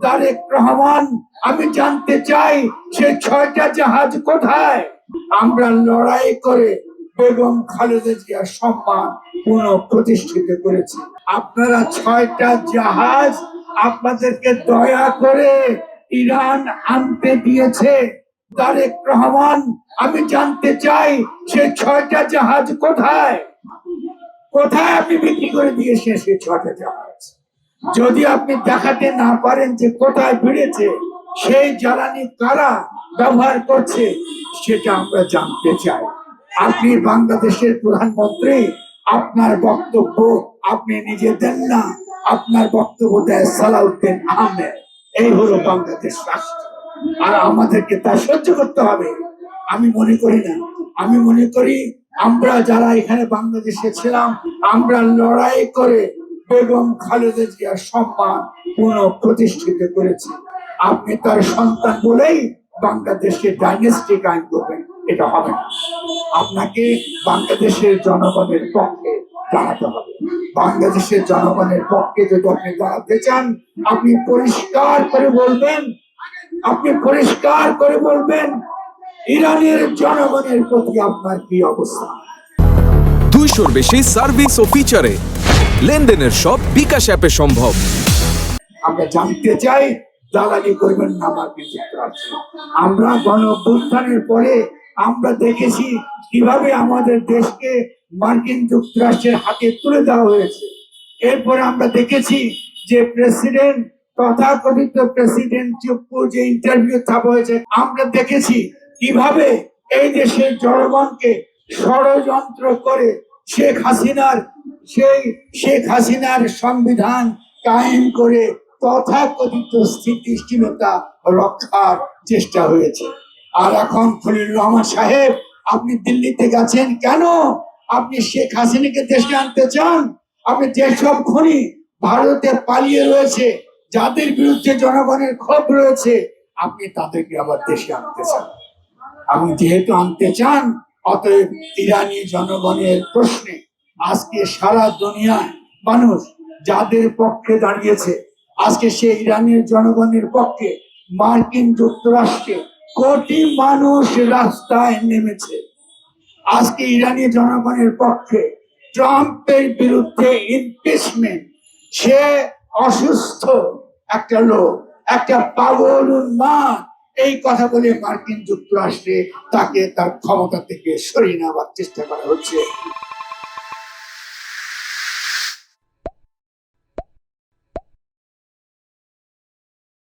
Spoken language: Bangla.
তারেক রহমান, আমি জানতে চাই সে 6টা জাহাজ কোথায়? আমরা লড়াই করে বেগম খালেদা জিয়ার সম্মান পুনঃপ্রতিষ্ঠিত করেছি। আপনারা 6টা জাহাজ আপনাদেরকে দয়া করে ইরান আনতে দিয়েছে। তারেক রহমান, আমি জানতে চাই সে 6টা জাহাজ কোথায়? কোথায় আপনি বিক্রি করে দিয়েছেন সেই 6টা জাহাজ? যদি আপনি দেখাতে না পারেন যে কোথায় ভিড়েছে, সেই জ্বালানি কারা ব্যবহার করছে, সেটা আমরা জানতে চাই। আপনি বাংলাদেশের প্রধানমন্ত্রী, আপনার বক্তব্য আপনি নিজে দেন না, আপনার বক্তব্য দেয় সালাউদ্দিন আহমেদ। এই হলো বাংলাদেশ রাষ্ট্র, আর আমাদেরকে তা সহ্য করতে হবে। আমি মনে করি না, আমি মনে করি আমরা যারা এখানে বাংলাদেশে ছিলাম, আমরা লড়াই করে বেগম খালেদা জিয়ার সম্মান পুনঃপ্রতিষ্ঠিত করেছি। আপনি তার সন্তান বলেই বাংলাদেশে ডাইনেস্টিক আইন করবেন, এটা হবে না। আপনাকে বাংলাদেশের জনগণের পক্ষে দাঁড়াতে হবে। বাংলাদেশের জনগণের পক্ষে যদি আপনি দাঁড়াতে চান, আপনি পরিষ্কার করে বলবেন, ইরানের জনগণের প্রতি আপনার কি অবস্থা। 200-র বেশি সার্ভিস ও ফিচারে লেনদেনের সব বিকাশ অ্যাপে সম্ভব। আমরা জানতে চাই জ্বালানি করবেন না মার্কিন যুক্তরাষ্ট্র। আমরা গণঅভ্যুত্থানের পরে আমরা দেখেছি কিভাবে আমাদের দেশকে মার্কিন যুক্তরাষ্ট্রের হাতে তুলে দেওয়া হয়েছে। এরপরে আমরা দেখেছি যে প্রেসিডেন্ট, তথাকথিত প্রেসিডেন্ট চুপ্পুর যে ইন্টারভিউ ছাপা হয়েছে, আমরা দেখেছি কিভাবে এই দেশের জনগণকে ষড়যন্ত্র করে শেখ হাসিনার সংবিধান কায়েম করে তথাকথিত স্থিতিশীলতা রক্ষার চেষ্টা হয়েছে। আর এখন খলিলুর রহমান সাহেব, আপনি দিল্লিতে গেছেন কেন? আপনি শেখ হাসিনাকে দেশে আনতে চান। আপনি যেসব খুনি ভারতে পালিয়ে রয়েছে, যাদের বিরুদ্ধে জনগণের ক্ষোভ রয়েছে, আপনি তাদেরকে আবার দেশে আনতে চান। আপনি যেহেতু আনতে চান, অতএব ইরানি জনগণের প্রশ্নে আজকে সারা দুনিয়ায় মানুষ যাদের পক্ষে দাঁড়িয়েছে, আজকে সে ইরানের জনগণের পক্ষে মার্কিন যুক্তরাষ্ট্রে কোটি মানুষ রাস্তায় নেমেছে। আজকে ইরানি জনগণের পক্ষে ট্রাম্পের বিরুদ্ধে ইমপিচমেন্ট, সে অসুস্থ একটা লোক, একটা পাগল উন্মাদ, এই কথা বলে মার্কিন যুক্তরাষ্ট্রে তাকে তার ক্ষমতা থেকে সরিয়ে নেওয়ার চেষ্টা করা হচ্ছে।